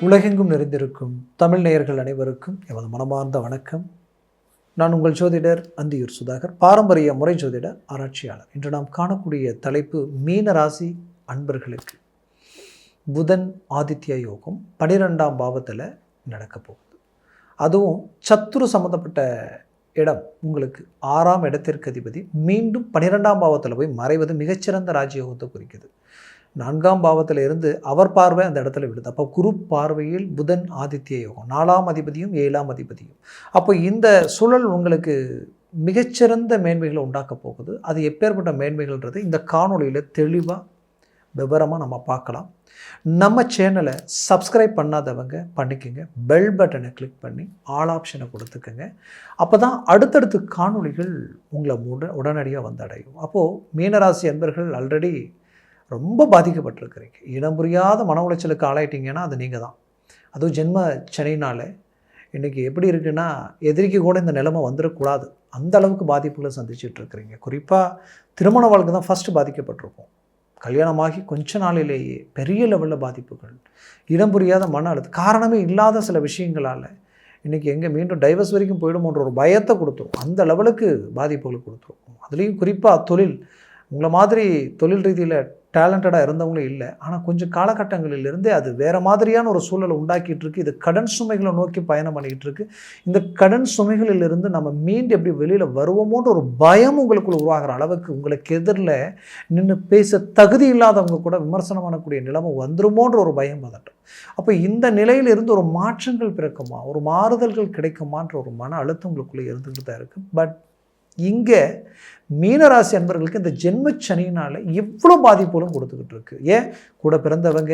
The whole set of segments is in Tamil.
உலகெங்கும் நிறைந்திருக்கும் தமிழ் நேயர்கள் அனைவருக்கும் எமது மனமார்ந்த வணக்கம். நான் உங்கள் ஜோதிடர் அந்தியூர் சுதாகர், பாரம்பரிய முறை ஜோதிட ஆராய்ச்சியாளர். இன்று நாம் காணக்கூடிய தலைப்பு மீன ராசி அன்பர்களுக்கு புதன் ஆதித்ய யோகம் 12ஆம் பாவத்தில் நடக்க போகுது. அதுவும் சத்துரு சம்மந்தப்பட்ட இடம் உங்களுக்கு 6ஆம் இடத்திற்கு அதிபதி மீண்டும் 12ஆம் பாவத்தில் போய் மறைவது மிகச்சிறந்த ராஜயோகத்தை குறிக்குது. 4ஆம் பாவத்தில் இருந்து அவர் பார்வை அந்த இடத்துல விடுது. அப்போ குரு பார்வையில் புதன் ஆதித்ய யோகம், 4ஆம் அதிபதியும் 7ஆம் அதிபதியும். அப்போ இந்த சூழல் உங்களுக்கு மிகச்சிறந்த மேன்மைகளை உண்டாக்க போகுது. அது எப்பேற்பட்ட மேன்மைகள்ன்றது இந்த காணொலியில் தெளிவாக விவரமாக நம்ம பார்க்கலாம். நம்ம சேனலை சப்ஸ்கிரைப் பண்ணாதவங்க பண்ணிக்கோங்க, பெல் பட்டனை கிளிக் பண்ணி ஆல் ஆப்ஷனை கொடுத்துக்கோங்க. அப்போ தான் அடுத்தடுத்து காணொலிகள் உங்களை உடனடியாக வந்தடையும். அப்போது மீனராசி அன்பர்கள் ஆல்ரெடி ரொம்ப பாதிக்கப்பட்டிருக்கிறீங்க. இடம் புரியாத மன உளைச்சலுக்கு ஆளாயிட்டீங்கன்னா அது நீங்கள் தான். அதுவும் ஜென்ம சனினால் இன்றைக்கி எப்படி இருக்குன்னா, எதிரிக்கு கூட இந்த நிலைமை வந்துடக்கூடாது, அந்த அளவுக்கு பாதிப்புகளை சந்திச்சுட்டு இருக்கிறீங்க. குறிப்பாக திருமண வாழ்க்கை தான் ஃபஸ்ட்டு பாதிக்கப்பட்டிருக்கும். கல்யாணமாகி கொஞ்ச நாளிலேயே பெரிய லெவலில் பாதிப்புகள், இடம் புரியாத மன அழுத்தம், காரணமே இல்லாத சில விஷயங்களால் இன்றைக்கி எங்கே மீண்டும் டைவர்ஸ் வரைக்கும் போயிடுமோன்ற ஒரு பயத்தை கொடுத்துரும். அந்த லெவலுக்கு பாதிப்புகளை கொடுத்துரும். அதுலேயும் குறிப்பாக தொழில், உங்களை மாதிரி தொழில் ரீதியில் டேலண்டடாக இருந்தவங்களும் இல்லை. ஆனால் கொஞ்சம் காலகட்டங்களிலிருந்தே அது வேறு மாதிரியான ஒரு சூழலை உண்டாக்கிட்டு இருக்கு. இது கடன் சுமைகளை நோக்கி பயணம் பண்ணிக்கிட்டு இருக்கு. இந்த கடன் சுமைகளிலிருந்து நம்ம மீண்டு எப்படி வெளியில் வருவோமோன்ற ஒரு பயம் உங்களுக்குள்ள உருவாகிற அளவுக்கு உங்களுக்கு எதிரில் நின்று பேச தகுதி இல்லாதவங்க கூட விமர்சனம் பண்ணக்கூடிய நிலைமை வந்துருமோன்ற ஒரு பயம் பதட்டம். அப்போ இந்த நிலையிலிருந்து ஒரு மாற்றங்கள் பிறக்குமா, ஒரு மாறுதல்கள் கிடைக்குமான்ற ஒரு மன அழுத்தம் உங்களுக்குள்ளே இருந்துக்கிட்டு தான் இருக்குது. பட் இங்கே மீனராசி அன்பர்களுக்கு இந்த ஜென்ம சனியினால் எவ்வளோ பாதிப்புகளும் கொடுத்துக்கிட்டு இருக்கு. ஏன் கூட பிறந்தவங்க,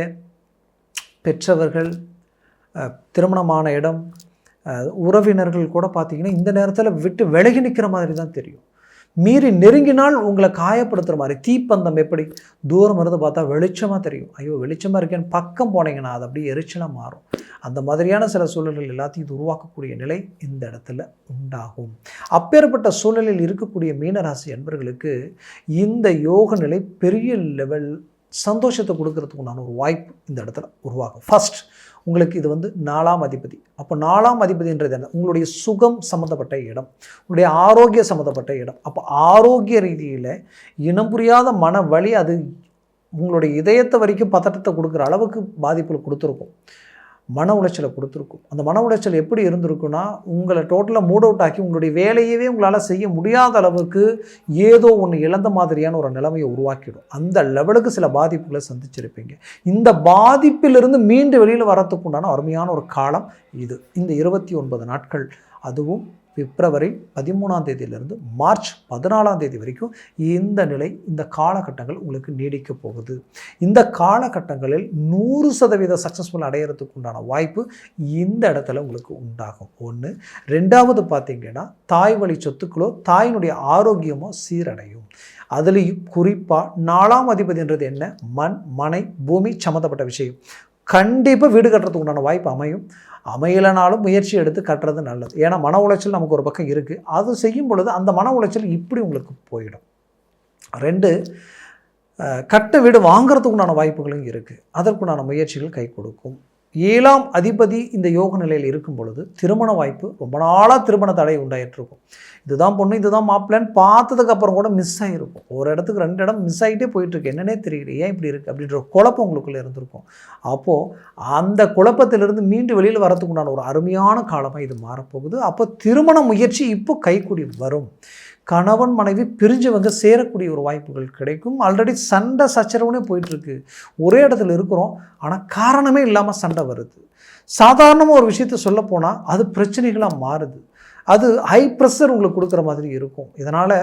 பெற்றவர்கள், திருமணமான இடம், உறவினர்கள் கூட பார்த்திங்கன்னா இந்த நேரத்தில் விட்டு விலகி நிற்கிற மாதிரி தான் தெரியும். மீறி நெருங்கினால் உங்களை காயப்படுத்துகிற மாதிரி, தீப்பந்தம் எப்படி தூரம் இருந்து பார்த்தா வெளிச்சமாக தெரியும், ஐயோ வெளிச்சமாக இருக்கேன்னு பக்கம் போனீங்கன்னா அது அப்படியே எரிச்சலாக மாறும். அந்த மாதிரியான சில சூழல்கள் எல்லாத்தையும் இது உருவாக்கக்கூடிய நிலை இந்த இடத்துல உண்டாகும். அப்பேற்பட்ட சூழலில் இருக்கக்கூடிய மீனராசி அன்பர்களுக்கு இந்த யோக நிலை பெரிய லெவல் சந்தோஷத்தை கொடுக்கறதுக்கு உண்டான ஒரு வாய்ப்பு இந்த இடத்துல உருவாகும். ஃபஸ்ட் உங்களுக்கு இது 4ஆம் அதிபதி. அப்போ 4ஆம் அதிபதின்றது என்ன? உங்களுடைய சுகம் சம்மந்தப்பட்ட இடம், உங்களுடைய ஆரோக்கிய சம்மந்தப்பட்ட இடம். அப்போ ஆரோக்கிய ரீதியில் இனம் புரியாத மன வலி அது உங்களுடைய இதயத்தை வரைக்கும் பதட்டத்தை கொடுக்குற அளவுக்கு பாதிப்புகள் கொடுத்துருக்கும், மன உளைச்சலை கொடுத்துருக்கும். அந்த மன உளைச்சல் எப்படி இருந்திருக்குன்னா, உங்களை டோட்டலாக மூட் அவுட் ஆக்கி உங்களுடைய வேலையவே உங்களால் செய்ய முடியாத அளவுக்கு ஏதோ ஒன்று இழந்த மாதிரியான ஒரு நிலைமையை உருவாக்கிடும். அந்த லெவலுக்கு சில பாதிப்புகளை சந்திச்சிருப்பீங்க. இந்த பாதிப்பிலிருந்து மீண்டு வெளியில் வரத்துக்கு உண்டான அருமையான ஒரு காலம் இது, இந்த 29 நாட்கள். அதுவும் பிப்ரவரி 13ஆம் தேதியிலிருந்து மார்ச் 14ஆம் தேதி வரைக்கும் இந்த நிலை, இந்த காலகட்டங்கள் உங்களுக்கு நீடிக்க போகுது. இந்த காலகட்டங்களில் 100% சக்ஸஸ்ஃபுல் அடையிறதுக்கு உண்டான வாய்ப்பு இந்த இடத்துல உங்களுக்கு உண்டாகும். ஒன்று. ரெண்டாவது பார்த்திங்கன்னா, தாய் வழி சொத்துக்களோ தாயினுடைய ஆரோக்கியமோ சீரடையும். அதுலேயும் குறிப்பாக 4ஆம் அதிபதின்றது என்ன? மண், மனை, பூமி சம்மந்தப்பட்ட விஷயம். கண்டிப்பாக வீடு கட்டுறதுக்கு உண்டான வாய்ப்பு அமையும். அமையலைனாலும் முயற்சி எடுத்து கட்டுறது நல்லது. ஏன்னா மன உளைச்சல் நமக்கு ஒரு பக்கம் இருக்குது. அது செய்யும் பொழுது அந்த மன உளைச்சல் இப்படி உங்களுக்கு போயிடும். 2. கட்ட வீடு வாங்கிறதுக்கு உண்டான வாய்ப்புகளும் இருக்குது. அதற்குண்டான முயற்சிகள் கை கொடுக்கும். 7ஆம் அதிபதி இந்த யோக நிலையில் இருக்கும் பொழுது திருமண வாய்ப்பு, ரொம்ப நாளாக திருமண தடை உண்டாயிட்டிருக்கும். இதுதான் பொண்ணு, இதுதான் மாப்பிள்ளைன்னு பார்த்ததுக்கப்புறம் கூட மிஸ் ஆகிருக்கும். ஒரு இடத்துக்கு 2 இடம் மிஸ் ஆகிட்டே போயிட்டுருக்கு, என்னன்னே தெரியல, ஏன் இப்படி இருக்குது அப்படின்ற ஒரு குழப்பம் உங்களுக்குள்ளே இருந்திருக்கும். அப்போது அந்த குழப்பத்திலிருந்து மீண்டு வெளியில் வரத்துக்கு உண்டான ஒரு அருமையான காலமாக இது மாறப்போகுது. அப்போ திருமண முயற்சி இப்போ கைக்கூடி வரும். கணவன் மனைவி பிரிஞ்சவங்க சேரக்கூடிய ஒரு வாய்ப்புகள் கிடைக்கும். ஆல்ரெடி சண்டை சச்சரவுனே போயிட்டுருக்கு. ஒரே இடத்துல இருக்கிறோம், ஆனால் காரணமே இல்லாமல் சண்டை வருது. சாதாரணமாக ஒரு விஷயத்தை சொல்ல போனால் அது பிரச்சனைகளாக மாறுது. அது ஹை ப்ரெஷர் உங்களுக்கு கொடுக்குற மாதிரி இருக்கும். இதனால்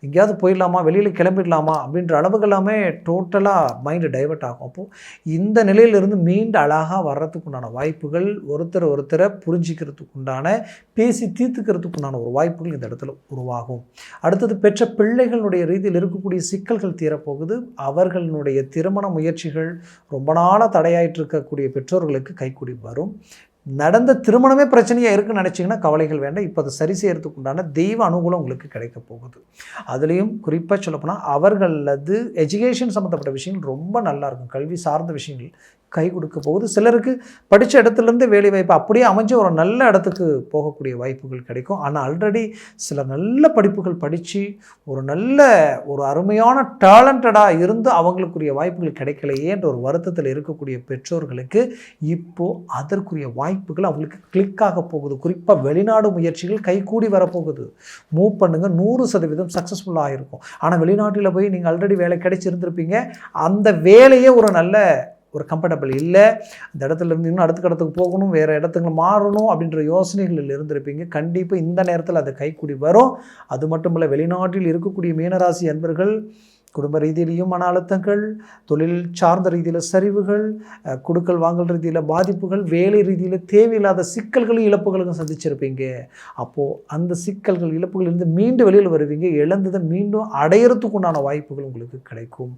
எங்கேயாவது போயிடலாமா, வெளியில் கிளம்பிடலாமா அப்படின்ற அளவுக்கு எல்லாமே டோட்டலாக மைண்டு டைவர்ட் ஆகும். அப்போது இந்த நிலையிலிருந்து மீண்டு அழகாக வர்றதுக்குண்டான வாய்ப்புகள், ஒருத்தரை புரிஞ்சிக்கிறதுக்கு உண்டான, பேசி தீர்த்துக்கிறதுக்கு உண்டான ஒரு வாய்ப்புகள் இந்த இடத்துல உருவாகும். அடுத்தது, பெற்ற பிள்ளைகளுடைய ரீதியில் இருக்கக்கூடிய சிக்கல்கள் தீரப்போகுது. அவர்களுடைய திருமண முயற்சிகள் ரொம்ப நாளாக தடையாயிட்டு இருக்கக்கூடிய பெற்றோர்களுக்கு கைக்கூடி வரும். நடந்த திருமணமே பிரச்சனையாக இருக்குன்னு நினச்சிங்கன்னா கவலைகள் வேண்டாம். இப்போ அதை சரி செய்கிறதுக்கு உண்டான தெய்வ அனுகூலம் உங்களுக்கு கிடைக்க போகுது. அதுலேயும் குறிப்பாக சொல்லப்போனால் அவர்களது எஜுகேஷன் சம்மந்தப்பட்ட விஷயங்கள் ரொம்ப நல்லாயிருக்கும். கல்வி சார்ந்த விஷயங்கள் கை கொடுக்க போகுது. சிலருக்கு படித்த இடத்துலேருந்து வேலை வாய்ப்பு அப்படியே அமைஞ்சு ஒரு நல்ல இடத்துக்கு போகக்கூடிய வாய்ப்புகள் கிடைக்கும். ஆனால் ஆல்ரெடி சில நல்ல படிப்புகள் படித்து ஒரு அருமையான டேலண்டடாக இருந்து அவங்களுக்குரிய வாய்ப்புகள் கிடைக்கலையேன்ற ஒரு வருத்தத்தில் இருக்கக்கூடிய பெற்றோர்களுக்கு இப்போது அதற்குரிய வாய்ப்புகள் அவங்களுக்கு கிளிக் ஆக போகுது. குறிப்பாக வெளிநாடு முயற்சிகள் கைகூடி வரப்போகுது. மூவ் பண்ணுங்கள், 100% சக்ஸஸ்ஃபுல்லாக இருக்கும். ஆனால் வெளிநாட்டில் போய் நீங்கள் ஆல்ரெடி வேலை கிடைச்சிருந்துருப்பீங்க, அந்த வேலையே ஒரு கம்ஃபர்டபுள் இல்லை, அந்த இடத்துல இருந்து இன்னும் அடுத்த இடத்துக்கு போகணும், வேறு இடத்துக்கு மாறணும் அப்படின்ற யோசனைகளில் இருந்திருப்பீங்க. கண்டிப்பாக இந்த நேரத்தில் அது கைக்கூடி வரும். அது மட்டும் இல்லை, வெளிநாட்டில் இருக்கக்கூடிய மீனராசி அன்பர்கள் குடும்ப ரீதியிலையும் மன அழுத்தங்கள், தொழில் சார்ந்த ரீதியில் சரிவுகள், கொடுக்கல் வாங்கல் ரீதியில் பாதிப்புகள், வேலை ரீதியில் தேவையில்லாத சிக்கல்களும் இழப்புகளும் சந்திச்சிருப்பீங்க. அப்போது அந்த சிக்கல்கள் இழப்புகளிலிருந்து மீண்டும் வெளியில் வருவீங்க. இழந்ததை மீண்டும் அடையிறதுக்கு உண்டான வாய்ப்புகள் உங்களுக்கு கிடைக்கும்.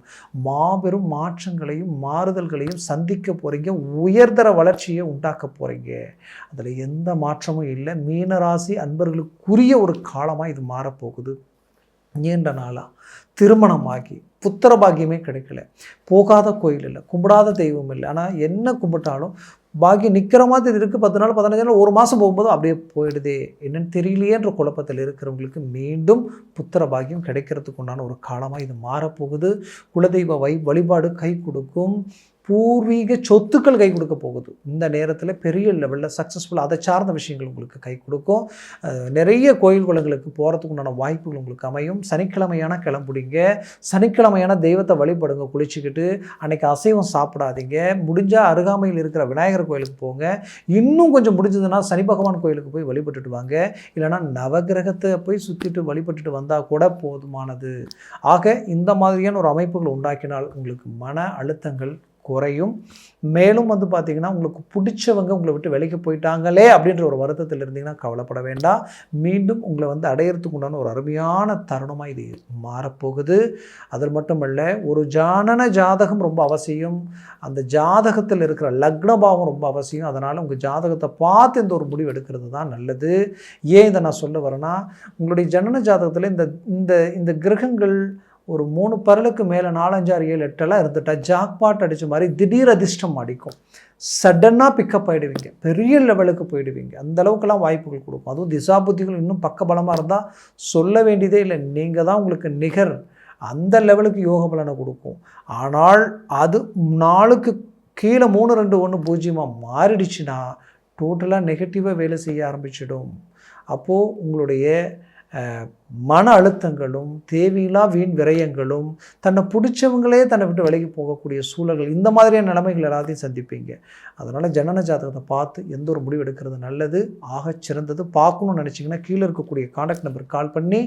மாபெரும் மாற்றங்களையும் மாறுதல்களையும் சந்திக்க போகிறீங்க. உயர்தர வளர்ச்சியை உண்டாக்க போகிறீங்க. அதில் எந்த மாற்றமும் இல்லை. மீனராசி அன்பர்களுக்குரிய ஒரு காலமாக இது மாறப்போகுது. நீண்ட நாளாக திருமணமாகி புத்திர பாக்கியமே கிடைக்கல, போகாத கோயில் இல்லை, கும்பிடாத தெய்வம் இல்லை, ஆனால் என்ன கும்பிட்டாலும் பாக்கியம் நிற்கிற மாதிரி இருக்குது. 10 நாள் 15 நாள் ஒரு மாதம் போகும்போது அப்படியே போயிடுதே, என்னென்னு தெரியலையேன்ற குழப்பத்தில் இருக்கிறவங்களுக்கு மீண்டும் புத்திர பாக்கியம் கிடைக்கிறதுக்கு உண்டான ஒரு காலமாக இது மாறப்போகுது. குலதெய்வ வழிபாடு கை கொடுக்கும். பூர்வீக சொத்துக்கள் கை கொடுக்க போகுது. இந்த நேரத்தில் பெரிய லெவலில் சக்ஸஸ்ஃபுல்லாக அதை சார்ந்த விஷயங்கள் உங்களுக்கு கை கொடுக்கும். நிறைய கோயில் குளங்களுக்கு போகிறதுக்கு உண்டான வாய்ப்புகள் உங்களுக்கு அமையும். சனிக்கிழமையான கிளம்புடிங்க, சனிக்கிழமையான தெய்வத்தை வழிபடுங்க. குளிச்சுக்கிட்டு அன்றைக்கி அசைவம் சாப்பிடாதீங்க. முடிஞ்சால் அருகாமையில் இருக்கிற விநாயகர் கோயிலுக்கு போங்க. இன்னும் கொஞ்சம் முடிஞ்சதுன்னா சனி பகவான் கோயிலுக்கு போய் வழிபட்டுட்டு வாங்க. இல்லைனா நவகிரகத்தை போய் சுற்றிட்டு வழிபட்டுட்டு வந்தால் கூட போதுமானது. ஆக இந்த மாதிரியான ஒரு அமைப்புகள் உண்டாக்கினால் உங்களுக்கு மன அழுத்தங்கள் குறையும். மேலும் பார்த்திங்கன்னா உங்களுக்கு பிடிச்சவங்க உங்களை விட்டு விலைக்கு போயிட்டாங்களே அப்படின்ற ஒரு வருத்தத்தில் இருந்தீங்கன்னா கவலைப்பட வேண்டாம். மீண்டும் உங்களை அடையிறதுக்கு உண்டான ஒரு அருமையான தருணமாக இது மாறப்போகுது. அது மட்டுமல்ல, ஒரு ஜாதகம் ரொம்ப அவசியம். அந்த ஜாதகத்தில் இருக்கிற லக்னபாவம் ரொம்ப அவசியம். அதனால் உங்கள் ஜாதகத்தை பார்த்து இந்த ஒரு முடிவு எடுக்கிறது தான் நல்லது. ஏன் இதை நான் சொல்ல வரேன்னா, உங்களுடைய ஜனன ஜாதகத்தில் இந்த கிரகங்கள் ஒரு 3 பரலுக்கு மேலே 4, 5, 6, 7, 8 இருந்துட்டா ஜாக்பாட் அடித்த மாதிரி திடீர் அதிர்ஷ்டம் அடிக்கும். சடனாக பிக்கப் ஆகிடுவீங்க, பெரிய லெவலுக்கு போயிடுவீங்க. அந்தளவுக்கெல்லாம் வாய்ப்புகள் கொடுக்கும். அதுவும் திசாபுத்திகள் இன்னும் பக்கபலமாக இருந்தால் சொல்ல வேண்டியதே இல்லை. நீங்கள் தான் உங்களுக்கு நிகர். அந்த லெவலுக்கு யோக பலனை கொடுக்கும். ஆனால் அது நாளுக்கு கீழே 3, 2, 1, 0 மாறிடுச்சுன்னா டோட்டலாக நெகட்டிவாக வேலை செய்ய ஆரம்பிச்சிடும். அப்போது உங்களுடைய மன அழுத்தங்களும் தேவையில்லா வீண் விரயங்களும், தன்னை பிடிச்சவங்களே தன்னை விட்டு விலகி போகக்கூடிய சூழல்கள், இந்த மாதிரியான நிலைமைகள் எல்லாத்தையும் சந்திப்பீங்க. அதனால் ஜனன ஜாதகத்தை பார்த்து எந்த ஒரு முடிவு எடுக்கிறது நல்லது, ஆகச் சிறந்தது. பார்க்கணும்னு நினச்சிங்கன்னா கீழே இருக்கக்கூடிய கான்டாக்ட் நம்பர் கால் பண்ணி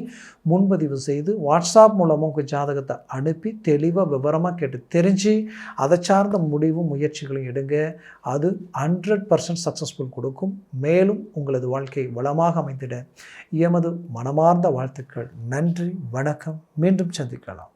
முன்பதிவு செய்து வாட்ஸ்அப் மூலமாக உங்கள் ஜாதகத்தை அனுப்பி தெளிவாக விவரமாக கேட்டு தெரிஞ்சு அதை சார்ந்த முடிவும் முயற்சிகளும் எடுங்க. அது 100% சக்ஸஸ்ஃபுல் கொடுக்கும். மேலும் உங்களது வாழ்க்கை வளமாக அமைந்திட எமது மனமார்ந்த வாழ்த்துக்கள். நன்றி, வணக்கம். மீண்டும் சந்திக்கலாம்.